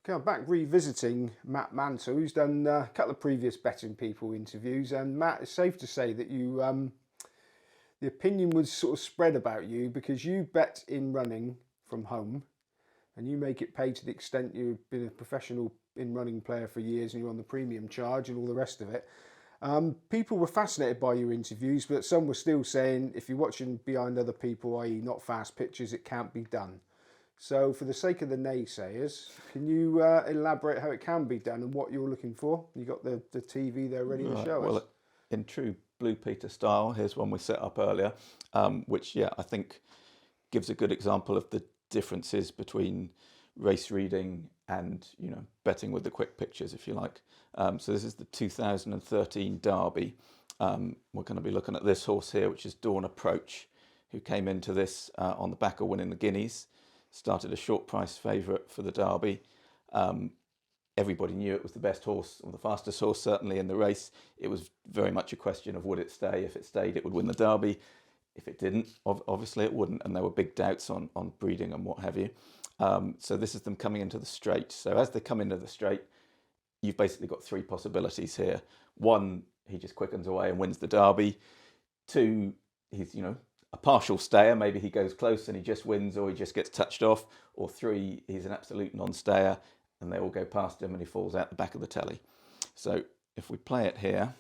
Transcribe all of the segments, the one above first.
I'm back revisiting Matt Mantle, who's done a couple of previous betting people interviews, and Matt, it's safe to say that the opinion was sort of spread about you because you bet in running from home, and you make it pay to the extent you've been a professional in running player for years, and you're on the premium charge and all the rest of it. People were fascinated by your interviews, but some were still saying if you're watching behind other people, i.e., not fast pitches, it can't be done. So, for the sake of the naysayers, can you elaborate how it can be done and what you're looking for? You got the TV there ready to show us. In true Blue Peter style, here's one we set up earlier, which, I think gives a good example of the differences between race reading and, betting with the quick pictures, if you like. So this is the 2013 Derby. We're going to be looking at this horse here, which is Dawn Approach, who came into this on the back of winning the Guineas. Started a short price favourite for the Derby. Everybody knew it was the best horse, or the fastest horse certainly in the race. It was very much a question of would it stay. If it stayed, it would win the Derby. If it didn't, obviously it wouldn't. And there were big doubts on breeding and what have you. So this is them coming into the straight. So as they come into the straight, you've basically got three possibilities here. One, he just quickens away and wins the Derby. Two, he's, a partial stayer, maybe he goes close and he just wins, or he just gets touched off. Or three, he's an absolute non-stayer and they all go past him and he falls out the back of the telly. So if we play it here,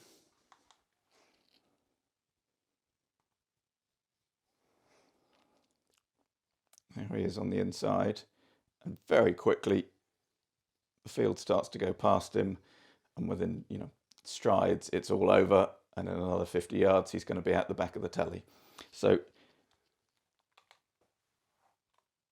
there he is on the inside, and very quickly the field starts to go past him, and within strides it's all over, and in another 50 yards he's going to be out the back of the telly. So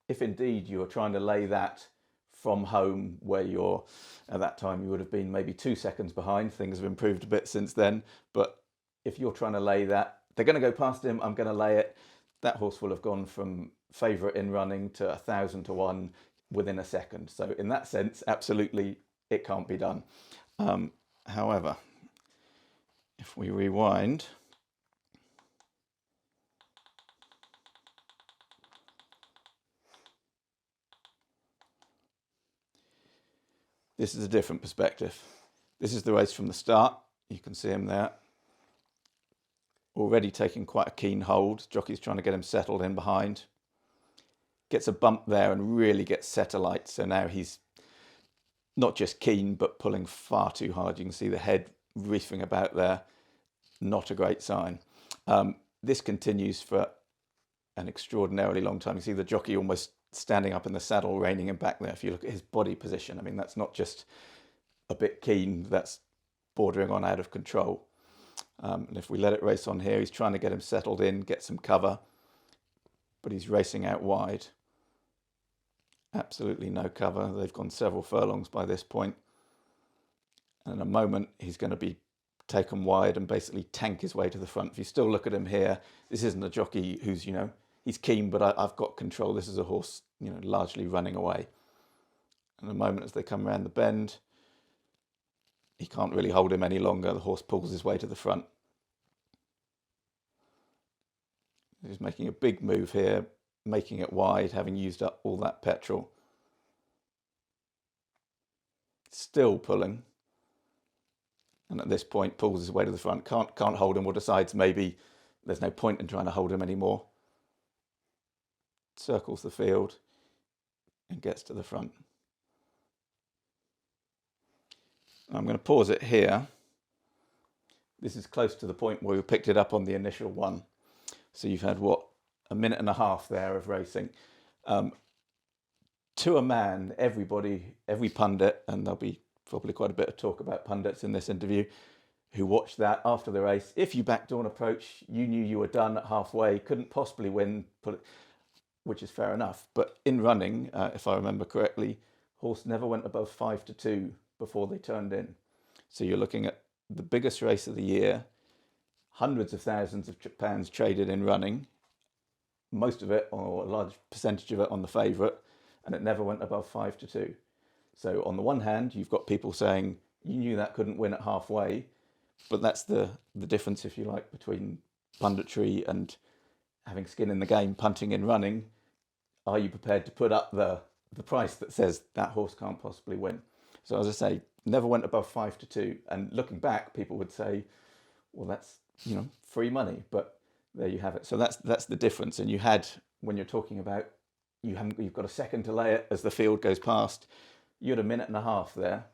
if indeed you are trying to lay that from home, where you're, at that time you would have been maybe 2 seconds behind, things have improved a bit since then, but if you're trying to lay that, they're going to go past him, I'm going to lay it, that horse will have gone from favourite in running to 1,000 to 1 within a second. So in that sense, absolutely it can't be done. However, if we rewind, this is a different perspective. This is the race from the start. You can see him there, already taking quite a keen hold. Jockey's trying to get him settled in behind. Gets a bump there and really gets set alight. So now he's not just keen, but pulling far too hard. You can see the head reefing about there. Not a great sign. This continues for an extraordinarily long time. You see the jockey almost standing up in the saddle, reining him back there. If you look at his body position, I mean, that's not just a bit keen, that's bordering on out of control. And if we let it race on here, he's trying to get him settled in, get some cover, but he's racing out wide. Absolutely no cover. They've gone several furlongs by this point. And in a moment, he's going to be taken wide and basically tank his way to the front. If you still look at him here, this isn't a jockey who's, he's keen, but I've got control. This is a horse, largely running away. In a moment, as they come around the bend, he can't really hold him any longer. The horse pulls his way to the front. He's making a big move here, making it wide, having used up all that petrol. Still pulling. And at this point, pulls his way to the front. Can't hold him, or decides maybe there's no point in trying to hold him anymore. Circles the field and gets to the front. I'm going to pause it here. This is close to the point where we picked it up on the initial one. So you've had, a minute and a half there of racing. To a man, everybody, every pundit, and there'll be probably quite a bit of talk about pundits in this interview, who watched that after the race. If you backed Dawn Approach, you knew you were done at halfway, couldn't possibly win, which is fair enough. But in running, if I remember correctly, horse never went above 5-2 before they turned in. So you're looking at the biggest race of the year, hundreds of thousands of pounds traded in running, most of it, or a large percentage of it, on the favourite, and it never went above 5-2. So on the one hand, you've got people saying, you knew that couldn't win at halfway, but that's the difference, if you like, between punditry and having skin in the game, punting and running. Are you prepared to put up the price that says that horse can't possibly win. So as I say, never went above 5-2. And looking back, people would say, well, that's, free money. But there you have it. So that's the difference. And you had, when you're talking about, you've got a second to lay it as the field goes past, you had a minute and a half there.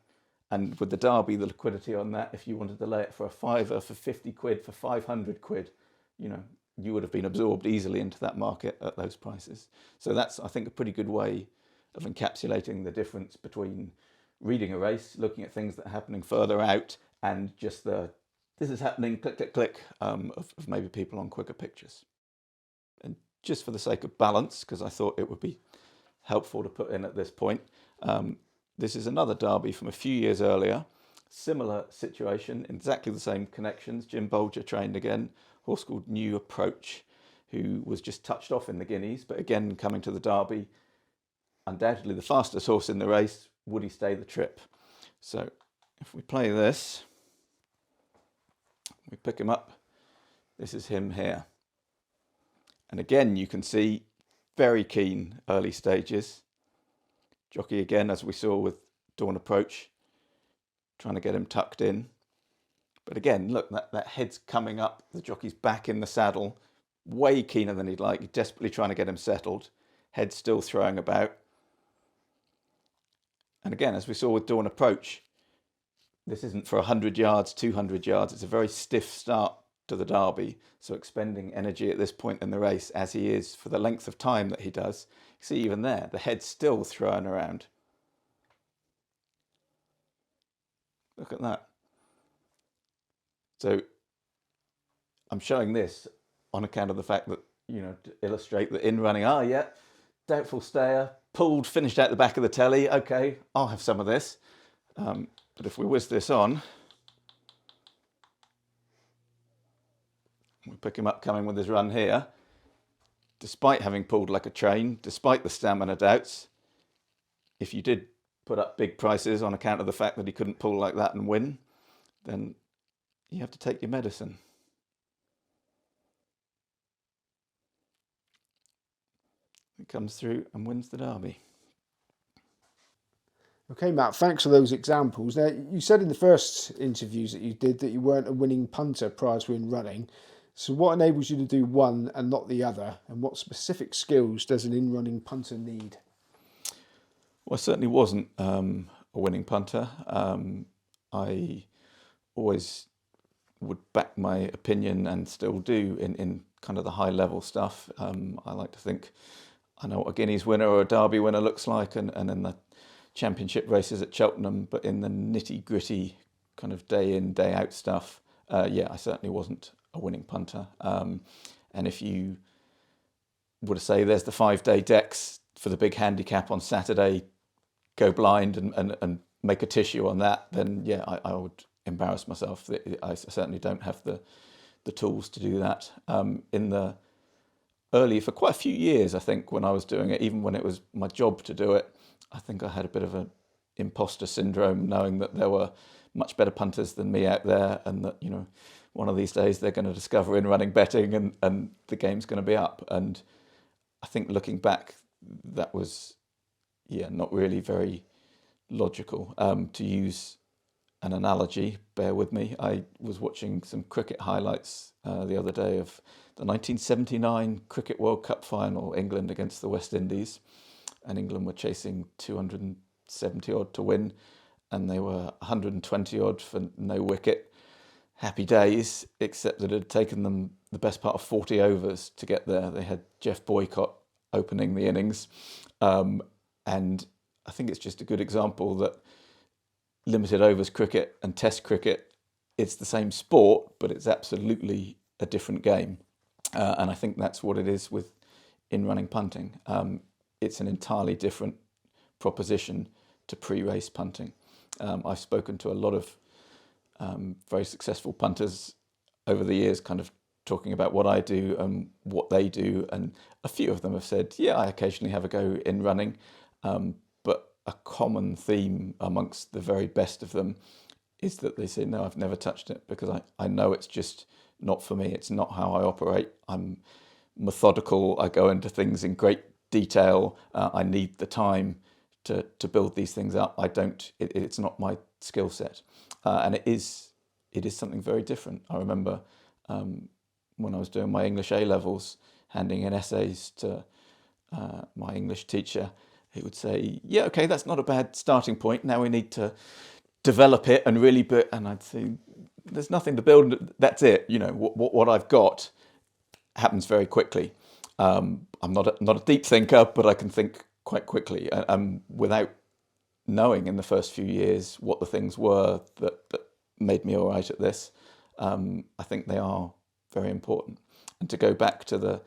And with the Derby, the liquidity on that, if you wanted to lay it for a fiver, for 50 quid, for 500 quid, you would have been absorbed easily into that market at those prices. So that's, I think, a pretty good way of encapsulating the difference between reading a race, looking at things that are happening further out, and just this is happening, click, click, click, of maybe people on quicker pictures. And just for the sake of balance, because I thought it would be helpful to put in at this point, this is another Derby from a few years earlier. Similar situation, exactly the same connections. Jim Bolger trained again. Horse called New Approach, who was just touched off in the Guineas, but again coming to the Derby, undoubtedly the fastest horse in the race. Would he stay the trip? So if we play this, we pick him up. This is him here. And again, you can see very keen early stages. Jockey again, as we saw with Dawn Approach, trying to get him tucked in. But again, look, that head's coming up. The jockey's back in the saddle, way keener than he'd like. He's desperately trying to get him settled. Head still throwing about. And again, as we saw with Dawn Approach, this isn't for 100 yards, 200 yards. It's a very stiff start to the Derby. So expending energy at this point in the race, as he is for the length of time that he does, you see even there, the head's still throwing around. Look at that. So I'm showing this on account of the fact that, to illustrate that in running, doubtful stayer, pulled, finished out the back of the telly. Okay, I'll have some of this. But if we whiz this on, we pick him up coming with his run here. Despite having pulled like a train, despite the stamina doubts, if you did put up big prices on account of the fact that he couldn't pull like that and win, then you have to take your medicine. He comes through and wins the Derby. Okay, Matt, thanks for those examples. Now, you said in the first interviews that you did that you weren't a winning punter prior to in running. So what enables you to do one and not the other? And what specific skills does an in-running punter need? Well, I certainly wasn't a winning punter. I always would back my opinion and still do in kind of the high level stuff. I like to think I know what a Guineas winner or a Derby winner looks like, and in the championship races at Cheltenham, but in the nitty gritty kind of day in, day out stuff, I certainly wasn't a winning punter. And if you were to say there's the 5-day decks for the big handicap on Saturday, go blind and make a tissue on that, then I would embarrass myself. I certainly don't have the tools to do that. In the early, for quite a few years, I think, when I was doing it, even when it was my job to do it, I think I had a bit of an imposter syndrome, knowing that there were much better punters than me out there, and that, one of these days they're going to discover in running betting and the game's going to be up. And I think looking back, that was, not really very logical. To use an analogy, bear with me, I was watching some cricket highlights the other day of the 1979 Cricket World Cup final, England against the West Indies. And England were chasing 270 odd to win, and they were 120 odd for no wicket. Happy days, except that it had taken them the best part of 40 overs to get there. They had Jeff Boycott opening the innings. And I think it's just a good example that limited overs cricket and test cricket, it's the same sport, but it's absolutely a different game. And I think that's what it is with in-running punting. It's an entirely different proposition to pre-race punting. I've spoken to a lot of very successful punters over the years, kind of talking about what I do and what they do, and a few of them have said, I occasionally have a go in running, but a common theme amongst the very best of them is that they say, no, I've never touched it because I know it's just not for me. It's not how I operate. I'm methodical. I go into things in great detail. I need the time to build these things up. It's not my skill set, and it is something very different. I remember when I was doing my English A levels, handing in essays to my English teacher, he would say, "Yeah, okay, that's not a bad starting point. Now we need to develop it and really build." And I'd say, "There's nothing to build. That's it. What I've got happens very quickly. I'm not a deep thinker, but I can think quite quickly, without knowing in the first few years what the things were that made me all right at this. I think they are very important. And to go back to the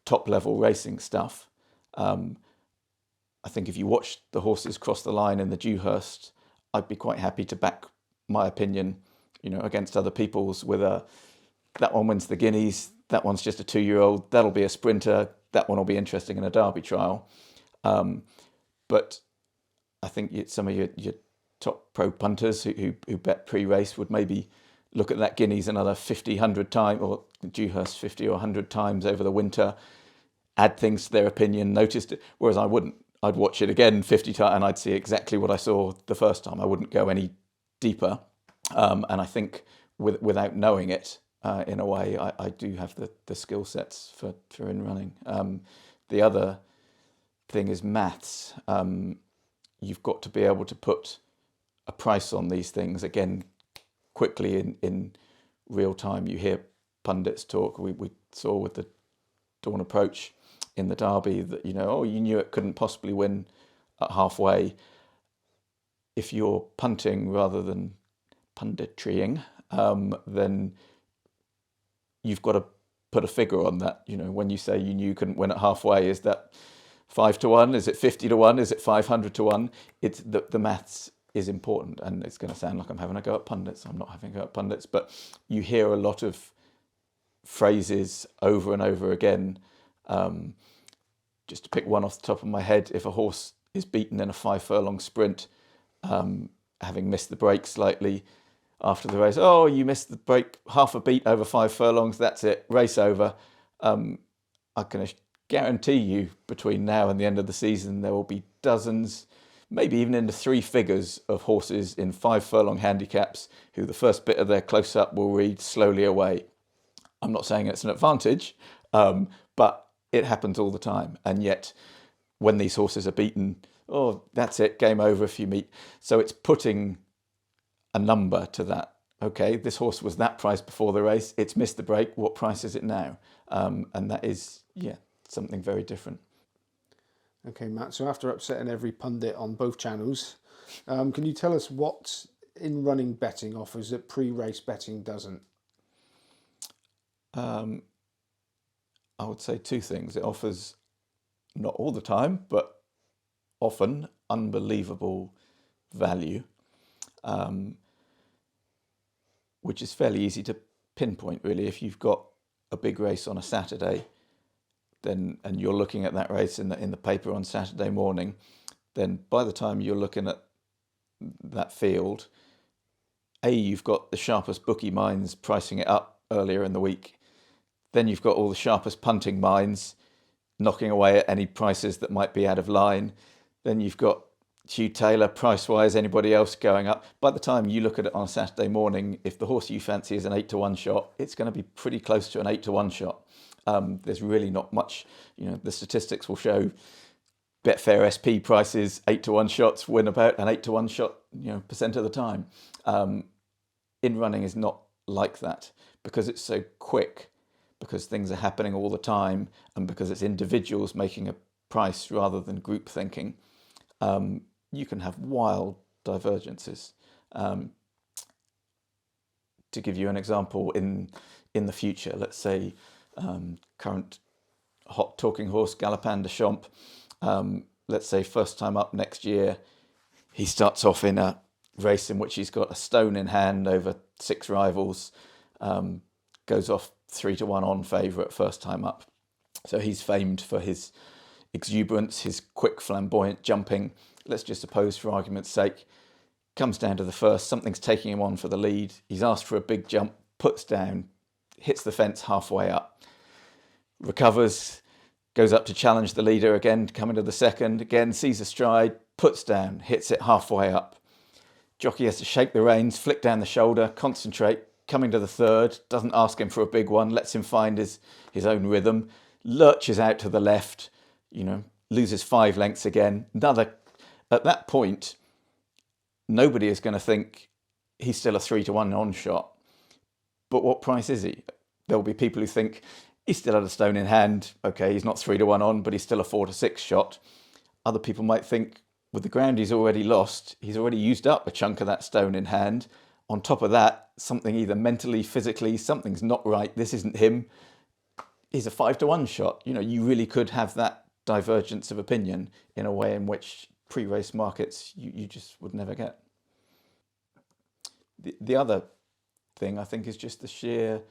top level racing stuff, I think if you watched the horses cross the line in the Dewhurst, I'd be quite happy to back my opinion, against other people's with that one wins the Guineas, that one's just a 2-year-old, that'll be a sprinter, that one will be interesting in a Derby trial. But I think some of your top pro punters who bet pre-race would maybe look at that Guineas another 50, 100 times, or Dewhurst 50 or 100 times over the winter, add things to their opinion, noticed it, whereas I wouldn't. I'd watch it again 50 times and I'd see exactly what I saw the first time. I wouldn't go any deeper. And I think without knowing it, in a way, I do have the skill sets for in running. The other thing is maths. You've got to be able to put a price on these things, again, quickly in real time. You hear pundits talk. We saw with the Dawn Approach in the Derby that, you knew it couldn't possibly win at halfway. If you're punting rather than punditrying, then you've got to put a figure on that. When you say you knew you couldn't win at halfway, is that 5-1? Is it 50-1? Is it 500-1? It's the maths is important, and it's going to sound like I'm having a go at pundits. I'm not having a go at pundits, but you hear a lot of phrases over and over again. Just to pick one off the top of my head, if a horse is beaten in a 5-furlong sprint, having missed the break slightly after the race, "Oh, you missed the break half a beat over 5 furlongs, that's it, race over." I can guarantee you between now and the end of the season there will be dozens, maybe even into 3 figures of horses in 5-furlong handicaps who the first bit of their close-up will read slowly away. I'm not saying it's an advantage, but it happens all the time. And yet when these horses are beaten, "Oh, that's it, game over if you meet." So it's putting a number to that. Okay, this horse was that price before the race, it's missed the break, what price is it now? And that is, something very different. Okay, Matt, so after upsetting every pundit on both channels, can you tell us what in running betting offers that pre-race betting doesn't? I would say 2 things. It offers, not all the time, but often, unbelievable value, which is fairly easy to pinpoint, really. If you've got a big race on a Saturday, and you're looking at that race in the paper on Saturday morning, then by the time you're looking at that field, you've got the sharpest bookie minds pricing it up earlier in the week. Then you've got all the sharpest punting minds knocking away at any prices that might be out of line. Then you've got Hugh Taylor, price-wise, anybody else going up. By the time you look at it on a Saturday morning, if the horse you fancy is an 8-1 shot, it's going to be pretty close to an 8-1 shot. There's really not much, the statistics will show Betfair SP prices, 8-1 shots win about an 8-1 shot, percent of the time. In running is not like that because it's so quick, because things are happening all the time, and because it's individuals making a price rather than group thinking. You can have wild divergences. To give you an example, in the future, let's say current hot talking horse Galopin de Champs, let's say first time up next year, he starts off in a race in which he's got a stone in hand over 6 rivals, goes off 3-1 on favourite first time up. So he's famed for his exuberance, his quick flamboyant jumping. Let's just suppose, for argument's sake, comes down to the first, something's taking him on for the lead, he's asked for a big jump, puts down, hits the fence halfway up, recovers, goes up to challenge the leader again, coming to the second, again sees a stride, puts down, hits it halfway up. Jockey has to shake the reins, flick down the shoulder, concentrate, coming to the third, doesn't ask him for a big one, lets him find his own rhythm, lurches out to the left, loses 5 lengths again. At that point, nobody is going to think he's still a 3-1 on shot. But what price is he? There'll be people who think he's still at a stone in hand. Okay, he's not 3-1 on, but he's still a 4-6 shot. Other people might think, with the ground he's already lost, he's already used up a chunk of that stone in hand. On top of that, something either mentally, physically, something's not right. This isn't him. He's a 5-1 shot. You really could have that divergence of opinion in a way in which pre-race markets you just would never get. The other thing I think is just the sheer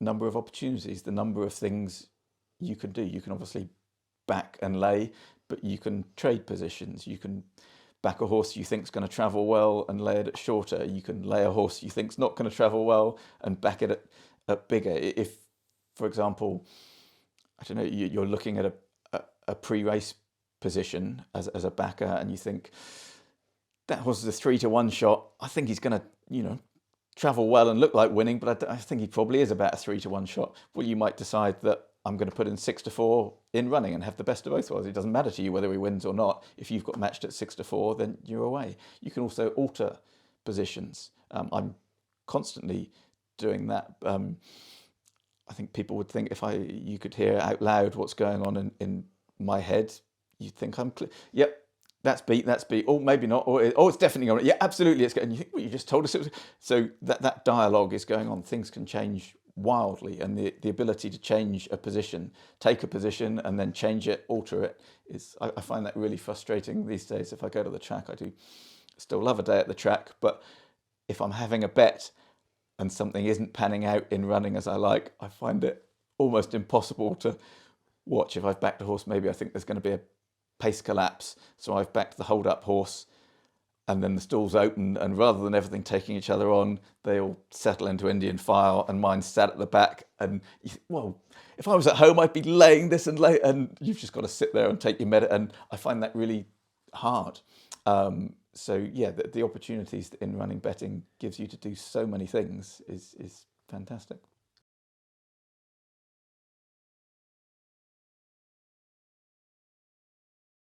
number of opportunities, the number of things you can do. You can obviously back and lay, but you can trade positions. You can back a horse you think's going to travel well and lay it at shorter. You can lay a horse you think's not going to travel well and back it at bigger. If, for example, I don't know, you're looking at a pre-race position as a backer and you think that horse is a 3-1 shot, I think he's going to, travel well and look like winning, but I think he probably is about a 3-1 shot. Well, you might decide that I'm going to put in 6-4 in running and have the best of both worlds. It doesn't matter to you whether he wins or not. If you've got matched at 6-4, then you're away. You can also alter positions. I'm constantly doing that. I think people would think if you could hear out loud what's going on in my head, you'd think I'm clear. Yep, that's beat. Oh, maybe not. Or it's definitely on. Yeah, absolutely. It's good. And you think, well, you just told us it was. So that dialogue is going on. Things can change wildly, and the ability to change a position, take a position and then change it, alter it, is I find that really frustrating these days. If I go to the track, I do still love a day at the track, but if I'm having a bet and something isn't panning out in running as I like, I find it almost impossible to watch. If I've backed a horse, maybe I think there's going to be a pace collapse, so I've backed the hold up horse, and then the stalls open, and rather than everything taking each other on, they all settle into Indian file, and mine's sat at the back. And well, if I was at home, I'd be laying this and you've just got to sit there and take your medicine. And I find that really hard. So yeah, the opportunities that in running betting gives you to do so many things is fantastic.